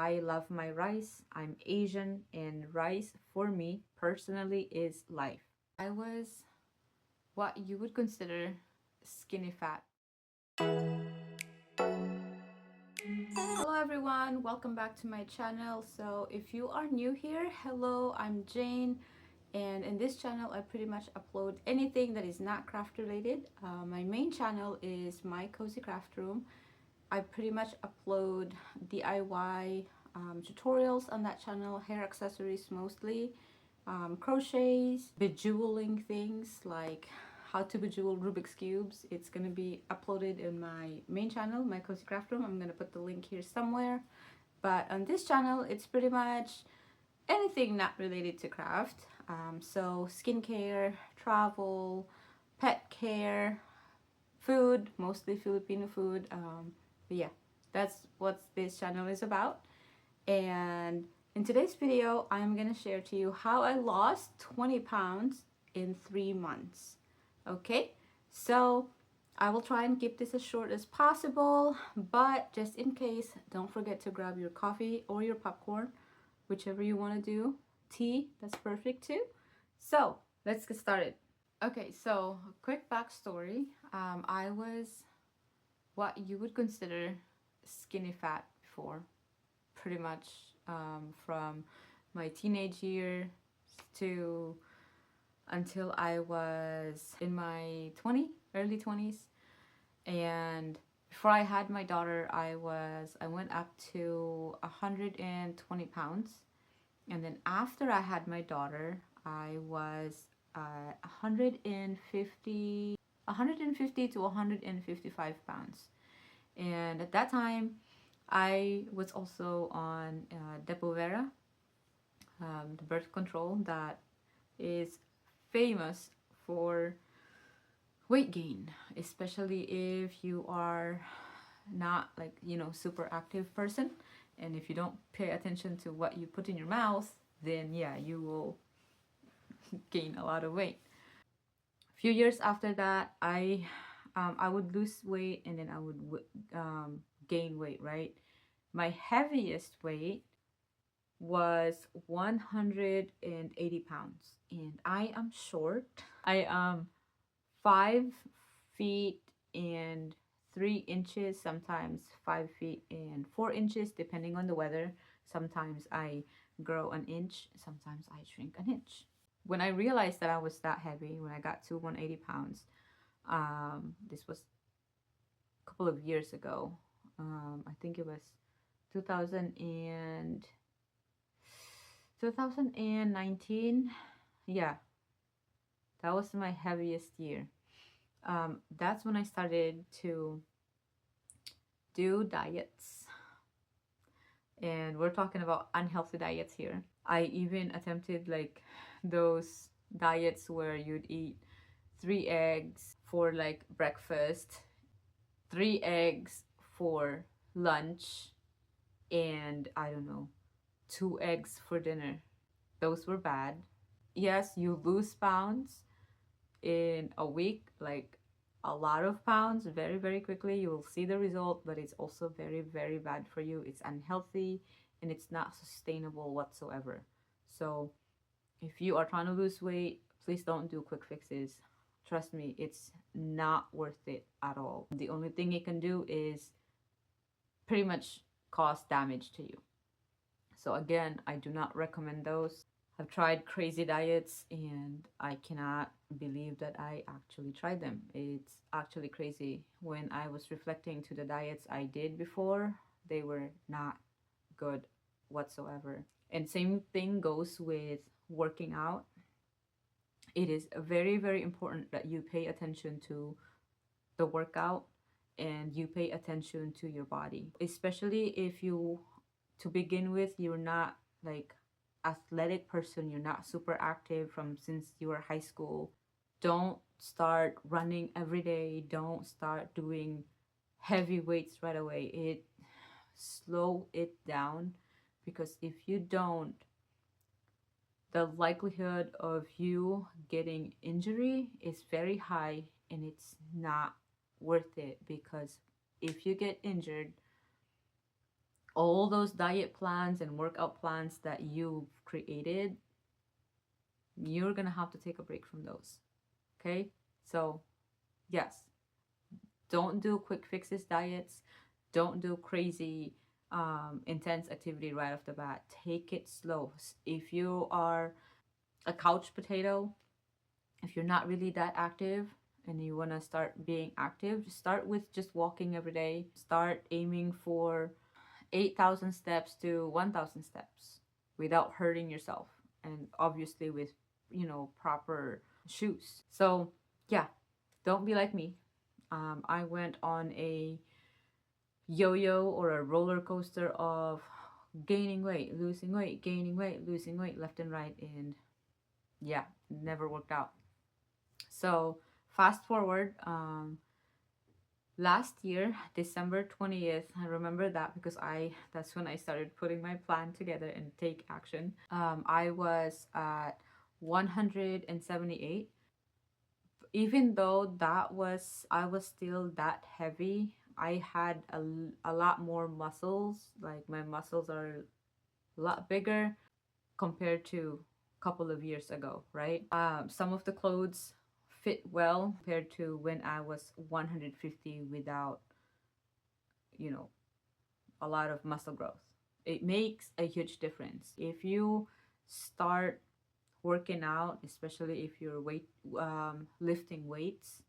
I love my rice. I'm Asian, and rice for me personally is life. I was what you would consider skinny fat. Hello everyone, welcome back to my channel. So if you are new here, hello, I'm Jane, and in this channel I pretty much upload anything that is not craft related. My main channel is my cozy craft room. I pretty much upload DIY tutorials on that channel, hair accessories mostly, crochets, bejeweling things like how to bejewel Rubik's cubes. It's gonna be uploaded in my main channel, my cozy craft room. I'm gonna put the link here somewhere. But on this channel, it's pretty much anything not related to craft. So skincare, travel, pet care, food, mostly Filipino food. But yeah, that's what this channel is about. And in today's video, I'm gonna share to you how I lost 20 pounds in 3 months. Okay, so I will try and keep this as short as possible, but just in case, don't forget to grab your coffee or your popcorn, whichever you want to do. Tea, that's perfect too. So let's get started. Okay, so quick backstory. I was what you would consider skinny fat before, pretty much from my teenage years to until I was in my early 20s. And before I had my daughter, I went up to 120 pounds. And then after I had my daughter, I was 150 to 155 pounds. And at that time, I was also on Depo-Vera, the birth control that is famous for weight gain, especially if you are not like, super active person. And if you don't pay attention to what you put in your mouth, then yeah, you will gain a lot of weight. A few years after that, I would lose weight, and then I would gain weight, right? My heaviest weight was 180 pounds, and I am short. I am 5 feet and 3 inches, sometimes 5 feet and 4 inches, depending on the weather. Sometimes I grow an inch, sometimes I shrink an inch. When I realized that I was that heavy, when I got to 180 pounds, this was a couple of years ago. I think it was 2000 and 2019. Yeah, that was my heaviest year. That's when I started to do diets. And we're talking about unhealthy diets here. I even attempted like those diets where you'd eat 3 eggs for like breakfast, 3 eggs for lunch, and I don't know, 2 eggs for dinner. Those were bad. Yes, you lose pounds in a week, like a lot of pounds very, very quickly. You will see the result, but it's also very, very bad for you. It's unhealthy and it's not sustainable whatsoever. So if you are trying to lose weight, please don't do quick fixes. Trust me, it's not worth it at all. The only thing it can do is pretty much cause damage to you. So again, I do not recommend those. I've tried crazy diets and I cannot believe that I actually tried them. It's actually crazy. When I was reflecting to the diets I did before, they were not good whatsoever. And same thing goes with working out. It is very, very important that you pay attention to the workout and you pay attention to your body, especially if you, to begin with, you're not like athletic person, you're not super active from since you were high school. Don't start running every day. Don't start doing heavy weights right away. Slow it down, because if you don't, the likelihood of you getting injury is very high, and it's not worth it, because if you get injured, All those diet plans and workout plans that you've created, you're gonna have to take a break from those. Okay? So, yes, don't do quick fixes diets. Don't do crazy intense activity right off the bat. Take it slow. If you are a couch potato, if you're not really that active and you want to start being active, just start with just walking every day. Start aiming for 8,000 steps to 1,000 steps without hurting yourself, and obviously with, proper shoes. So, yeah, don't be like me. I went on a yo-yo or a roller coaster of gaining weight, losing weight, gaining weight, losing weight left and right, and yeah, never worked out. So fast forward, last year, December 20th, I remember that because that's when I started putting my plan together and take action. I was at 178. Even though I was still that heavy, I had a lot more muscles. Like my muscles are a lot bigger compared to a couple of years ago, right? Some of the clothes fit well compared to when I was 150 without, you know, a lot of muscle growth. It makes a huge difference. If you start working out, especially if you're lifting weights,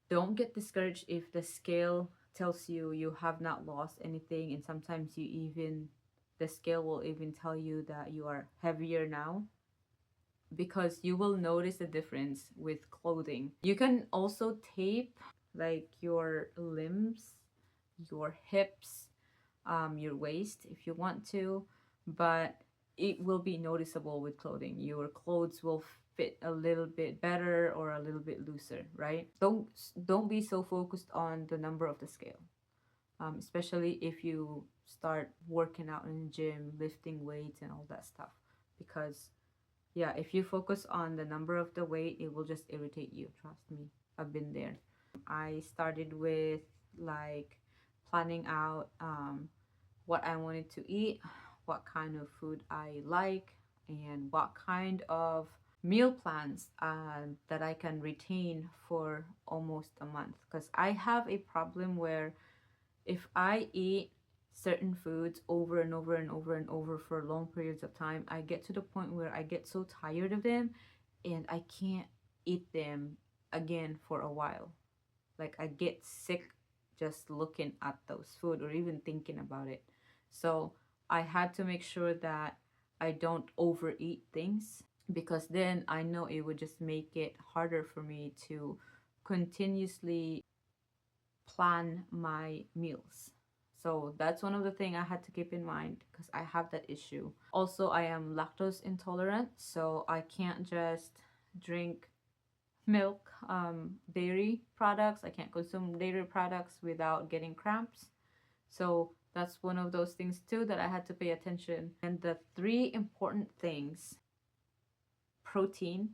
don't get discouraged if the scale tells you you have not lost anything, and sometimes the scale will even tell you that you are heavier now, because you will notice a difference with clothing. You can also tape like your limbs, your hips, your waist if you want to, but it will be noticeable with clothing. Your clothes will fit a little bit better or a little bit looser, right? Don't be so focused on the number of the scale, especially if you start working out in the gym, lifting weights and all that stuff, because yeah, if you focus on the number of the weight, it will just irritate you. Trust me, I've been there. I started with like planning out what I wanted to eat, what kind of food I like, and what kind of meal plans that I can retain for almost a month. Because I have a problem where if I eat certain foods over and over and over and over for long periods of time, I get to the point where I get so tired of them and I can't eat them again for a while. Like I get sick just looking at those food or even thinking about it. So I had to make sure that I don't overeat things, because then I know it would just make it harder for me to continuously plan my meals. So that's one of the things I had to keep in mind because I have that issue. Also, I am lactose intolerant, so I can't just drink milk, dairy products. I can't consume dairy products without getting cramps. So that's one of those things too that I had to pay attention. And the three important things: protein,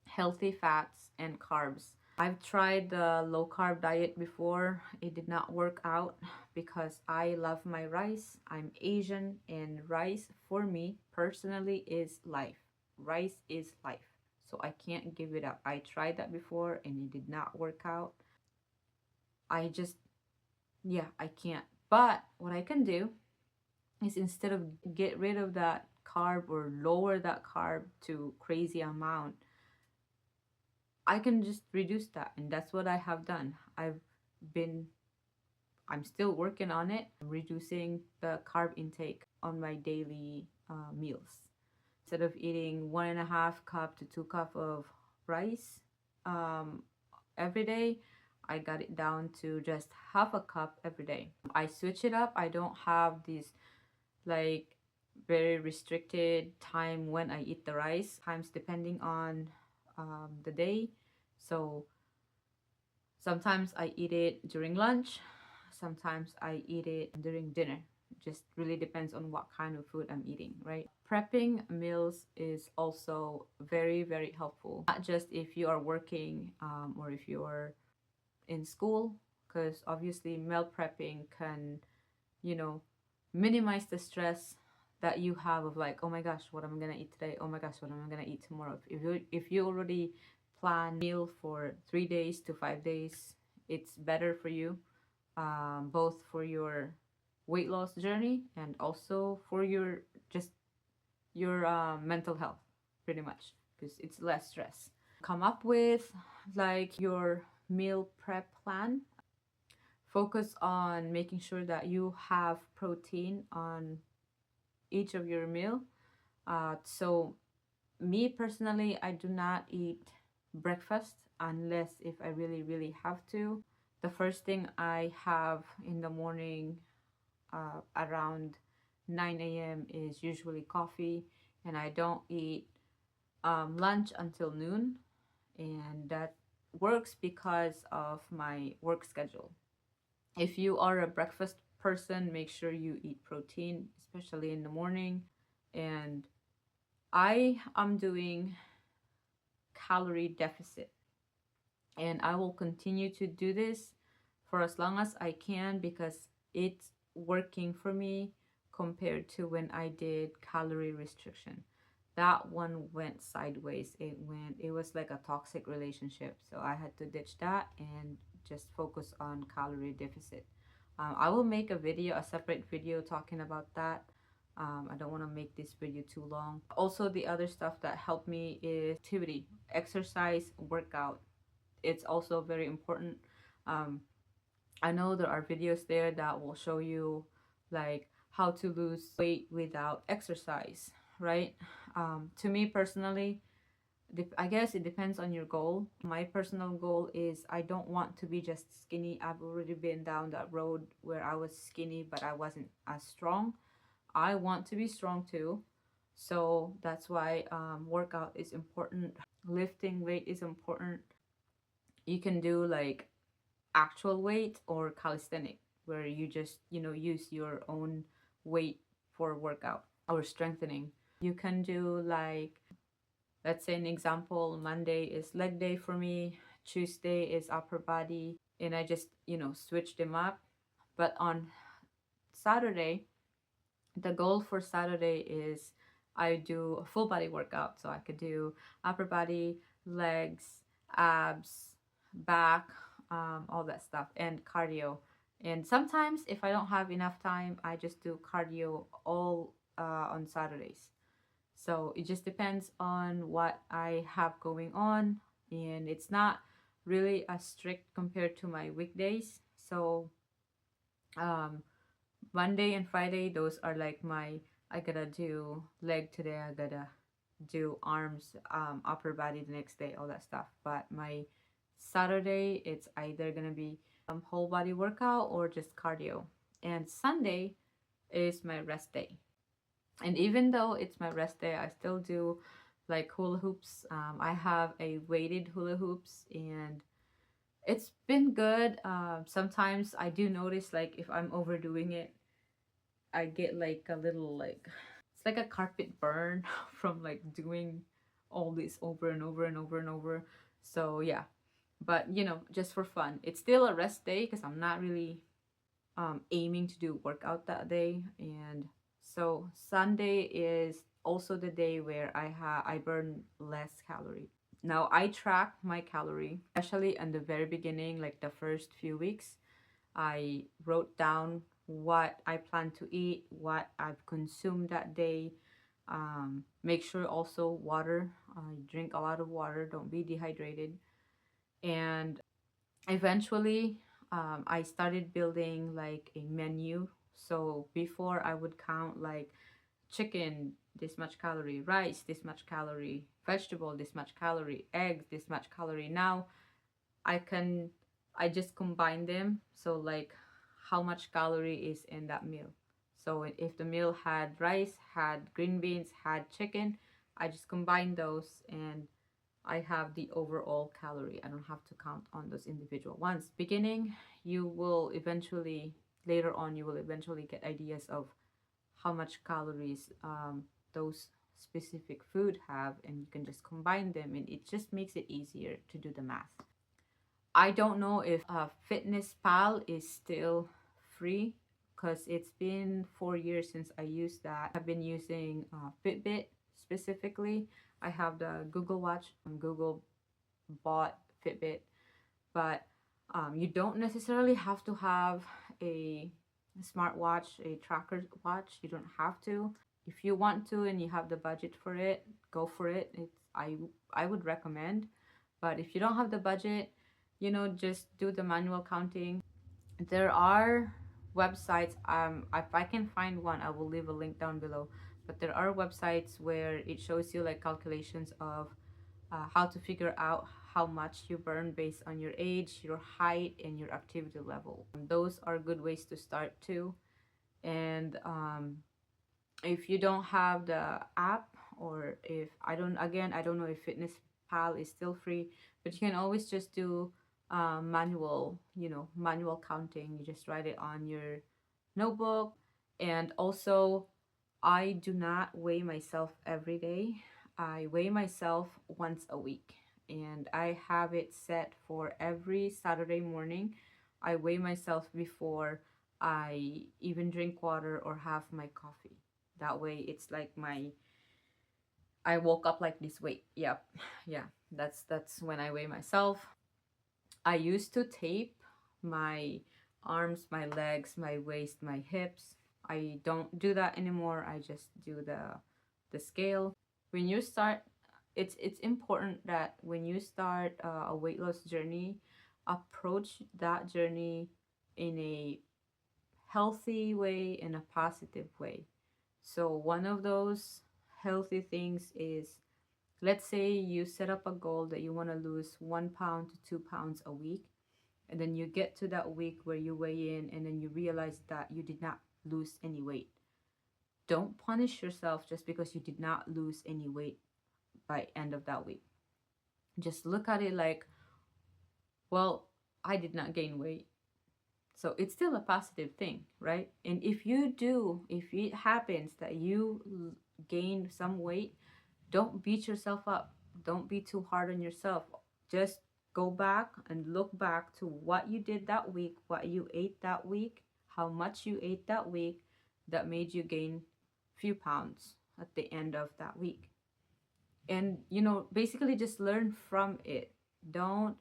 healthy fats, and carbs. I've tried the low carb diet before. It did not work out because I love my rice. I'm Asian, and rice for me personally is life. Rice is life. So I can't give it up. I tried that before and it did not work out. I just, yeah, I can't. But what I can do is, instead of get rid of that carb or lower that carb to crazy amount, I can just reduce that, and that's what I have done. Been I'm still working on it, reducing the carb intake on my daily meals. Instead of eating 1.5 cup to 2 cup of rice um, every day, I got it down to just half a cup every day. I switch it up. I don't have this like very restricted time when I eat the rice. Times depending on the day. So sometimes I eat it during lunch, sometimes I eat it during dinner. It just really depends on what kind of food I'm eating, right? Prepping meals is also very, very helpful. Not just if you are working or if you're in school, because obviously meal prepping can, you know, minimize the stress that you have of like, oh my gosh, what am I gonna eat today? Oh my gosh, what am I gonna eat tomorrow? If you already plan meal for 3 days to 5 days, it's better for you, both for your weight loss journey and also for your just your mental health, pretty much, because it's less stress. Come up with like your meal prep plan. Focus on making sure that you have protein on each of your meal. So me personally, I do not eat breakfast unless if I really, really have to. The first thing I have in the morning, around 9 a.m. is usually coffee, and I don't eat lunch until noon, and that works because of my work schedule. If you are a breakfast person, make sure you eat protein, especially in the morning. And I am doing calorie deficit, and I will continue to do this for as long as I can because it's working for me compared to when I did calorie restriction. That one went sideways. It was like a toxic relationship. So I had to ditch that and just focus on calorie deficit. I will make a separate video talking about that. I don't want to make this video too long. Also, the other stuff that helped me is activity, exercise, workout. It's also very important. Um, I know there are videos there that will show you like how to lose weight without exercise, right? To me personally, I guess it depends on your goal. My personal goal is I don't want to be just skinny. I've already been down that road where I was skinny, but I wasn't as strong. I want to be strong too. So that's why workout is important. Lifting weight is important. You can do like actual weight or calisthenic, where you just, use your own weight for workout or strengthening. You can do like, let's say an example, Monday is leg day for me, Tuesday is upper body, and I just, switch them up. But on Saturday, the goal for Saturday is I do a full body workout. So I could do upper body, legs, abs, back, all that stuff, and cardio. And sometimes, if I don't have enough time, I just do cardio all on Saturdays. So it just depends on what I have going on, and it's not really as strict compared to my weekdays. So um, Monday and Friday, those are like I gotta do leg today, I gotta do arms, upper body the next day, all that stuff. But my Saturday, it's either gonna be whole body workout or just cardio. And Sunday is my rest day. And even though it's my rest day, I still do like hula hoops. I have a weighted hula hoops, and it's been good. Sometimes I do notice like if I'm overdoing it, I get like a little like it's like a carpet burn from like doing all this over and over and over and over. So yeah, but just for fun. It's still a rest day because I'm not really aiming to do workout that day. And so Sunday is also the day where I burn less calorie. Now I track my calorie, especially in the very beginning, like the first few weeks. I wrote down what I plan to eat, what I've consumed that day. Make sure also water, drink a lot of water, don't be dehydrated. And eventually, I started building like a menu. So before I would count like chicken, this much calorie, rice, this much calorie, vegetable, this much calorie, eggs, this much calorie. Now I can I just combine them. So like how much calorie is in that meal. So if the meal had rice, had green beans, had chicken, I just combine those and I have the overall calorie. I don't have to count on those individual ones. Beginning, later on, you will eventually get ideas of how much calories those specific food have, and you can just combine them, and it just makes it easier to do the math. I don't know if Fitness Pal is still free because it's been 4 years since I used that. I've been using Fitbit specifically. I have the Google Watch. Google bought Fitbit, but you don't necessarily have to have a smartwatch, a tracker watch. You don't have to. If you want to and you have the budget for it, go for it. I would recommend. But if you don't have the budget, just do the manual counting. There are websites, if I can find one, I will leave a link down below. But there are websites where it shows you like calculations of how to figure out how much you burn based on your age, your height, and your activity level. Those are good ways to start too. And if you don't have the app, or if I don't know if Fitness Pal is still free, but you can always just do manual counting. You just write it on your notebook. And also, I do not weigh myself every day. I weigh myself once a week, and I have it set for every Saturday morning. I weigh myself before I even drink water or have my coffee. That way it's like I woke up like this weight. Yep. Yeah. That's when I weigh myself. I used to tape my arms, my legs, my waist, my hips. I don't do that anymore. I just do the scale. When you start, it's important that when you start a weight loss journey, approach that journey in a healthy way, in a positive way. So one of those healthy things is, let's say you set up a goal that you want to lose 1 pound to 2 pounds a week, and then you get to that week where you weigh in and then you realize that you did not lose any weight. Don't punish yourself just because you did not lose any weight by end of that week. Just look at it like, well, I did not gain weight. So it's still a positive thing, right? And if it happens that you gain some weight, don't beat yourself up. Don't be too hard on yourself. Just go back and look back to what you did that week, what you ate that week, how much you ate that week that made you gain few pounds at the end of that week. And basically just learn from it. Don't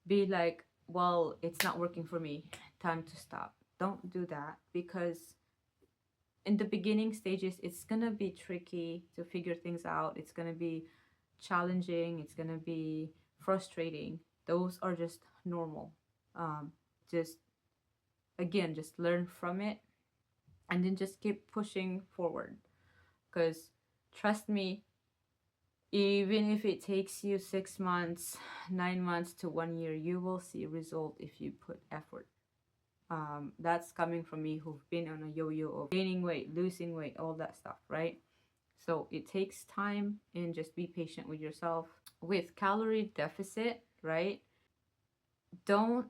be like, well, it's not working for me, time to stop. Don't do that, because in the beginning stages it's gonna be tricky to figure things out. It's gonna be challenging, it's gonna be frustrating. Those are just normal. Just again, just learn from it, and then just keep pushing forward, because trust me, even if it takes you 6 months, 9 months to 1 year, you will see a result if you put effort. That's coming from me, who've been on a yo-yo of gaining weight, losing weight, all that stuff, right? So it takes time, and just be patient with yourself. With calorie deficit, right? Don't,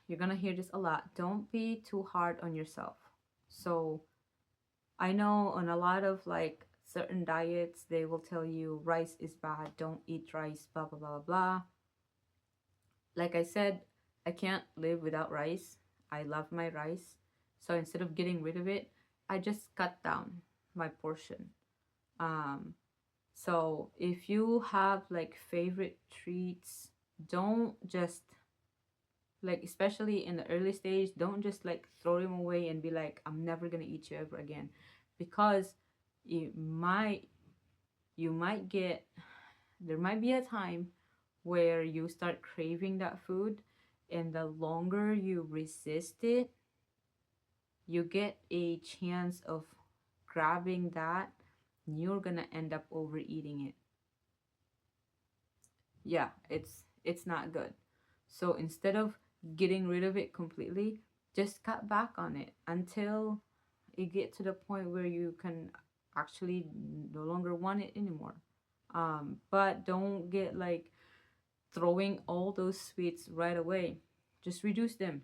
you're gonna hear this a lot, don't be too hard on yourself. So I know on a lot of like certain diets, they will tell you rice is bad, don't eat rice, blah, blah, blah, blah. Like I said, I can't live without rice. I love my rice. So instead of getting rid of it, I just cut down my portion. So if you have like favorite treats, don't just like, especially in the early stage, don't just like throw them away and be like, I'm never gonna eat you ever again, because you might get, there might be a time where you start craving that food, and the longer you resist it, you get a chance of grabbing that, and you're gonna end up overeating it. Yeah, it's not good. So instead of getting rid of it completely, just cut back on it until you get to the point where you can actually no longer want it anymore. But don't get like throwing all those sweets right away. Just reduce them.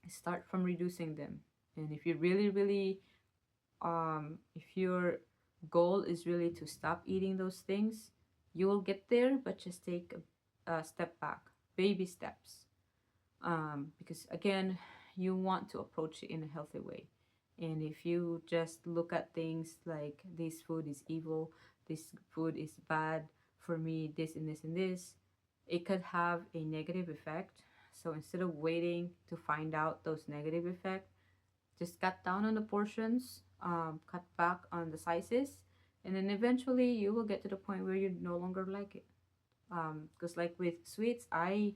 Start from reducing them. And if you really if your goal is really to stop eating those things, you will get there, but just take a step back, baby steps. Because again, you want to approach it in a healthy way. And if you just look at things like this food is evil, this food is bad for me, this and this and this, it could have a negative effect. So instead of waiting to find out those negative effects, just cut down on the portions, cut back on the sizes, and then eventually you will get to the point where you no longer like it. Because like with sweets, I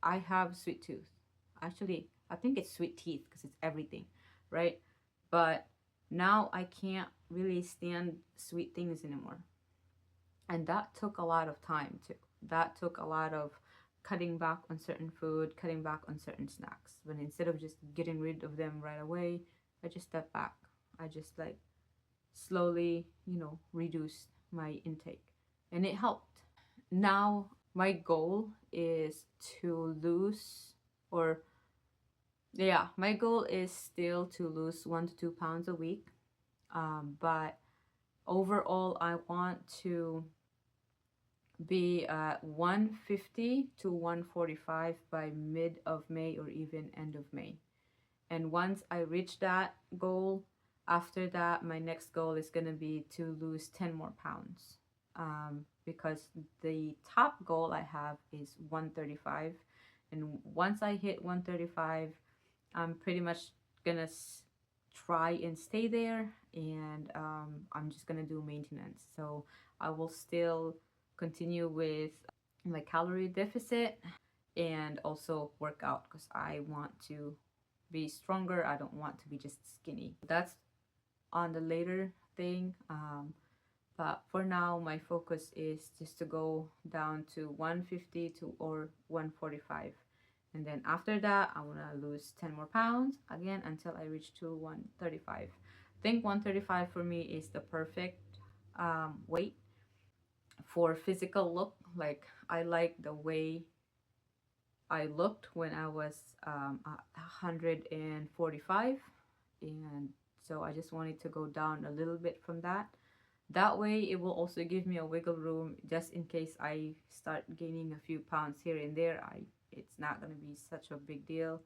have sweet tooth. Actually, I think it's sweet teeth because it's everything, right? But now I can't really stand sweet things anymore. And that took a lot of time too. That took a lot of cutting back on certain food, cutting back on certain snacks. When instead of just getting rid of them right away, I just stepped back. I just like slowly, reduced my intake. And it helped. Now my goal is to lose, or yeah, my goal is still to lose 1 to 2 pounds a week. But overall, I want to be at 150 to 145 by mid of May or even end of May. And once I reach that goal, after that, my next goal is going to be to lose 10 more pounds. Because the top goal I have is 135. And once I hit 135, I'm pretty much going to try and stay there. And I'm just going to do maintenance. So I will still continue with my calorie deficit and also work out because I want to be stronger. I don't want to be just skinny. That's on the later thing. But for now, my focus is just to go down to 150 to or 145. And then after that, I want to lose 10 more pounds again until I reach to 135. I think 135 for me is the perfect weight for physical look. Like I like the way I looked when I was 145, and so I just wanted to go down a little bit from that. That way it will also give me a wiggle room just in case I start gaining a few pounds here and there. It's not going to be such a big deal.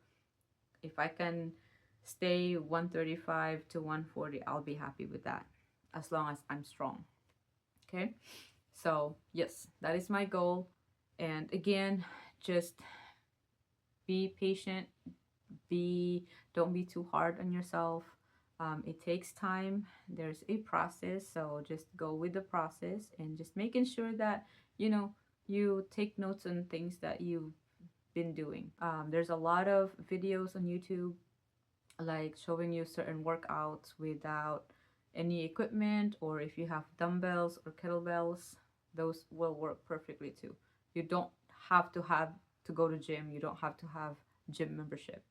If I can stay 135 to 140, I'll be happy with that as long as I'm strong. Okay, so yes, that is my goal. And again, just be patient. Don't be too hard on yourself. It takes time. There's a process, so just go with the process and just making sure that you take notes on things that you've been doing. There's a lot of videos on YouTube like showing you certain workouts without any equipment, or if you have dumbbells or kettlebells, those will work perfectly too. You don't have to go to gym. You don't have to have gym membership.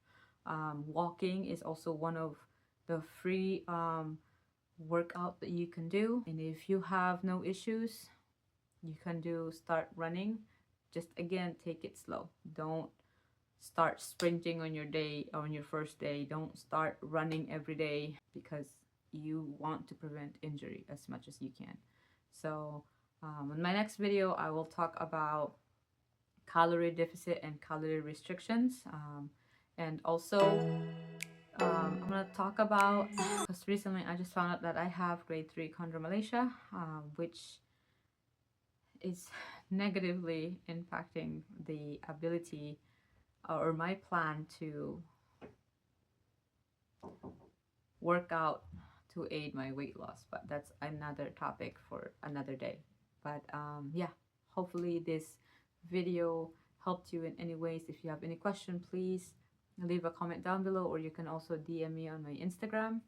Walking is also one of the free workout that you can do. And if you have no issues, you can start running. Just again, take it slow. Don't start sprinting on your first day. Don't start running every day because you want to prevent injury as much as you can. So in my next video, I will talk about calorie deficit and calorie restrictions. And also, I'm going to talk about, because recently I just found out that I have grade 3 chondromalacia, which is negatively impacting the ability or my plan to work out to aid my weight loss. But that's another topic for another day. But yeah, hopefully this video helped you in any ways. If you have any question, please leave a comment down below, or you can also DM me on my Instagram.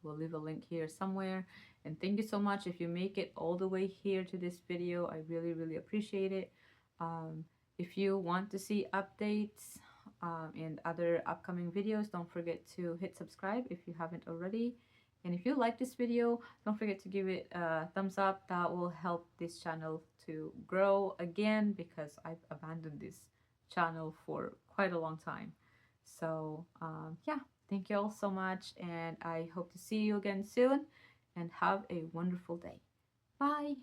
We'll leave a link here somewhere. And thank you so much if you make it all the way here to this video. I really appreciate it. If you want to see updates and other upcoming videos, don't forget to hit subscribe if you haven't already. And if you like this video, don't forget to give it a thumbs up. That will help this channel to grow again, because I've abandoned this channel for quite a long time. So yeah, thank you all so much, and I hope to see you again soon, and have a wonderful day. Bye.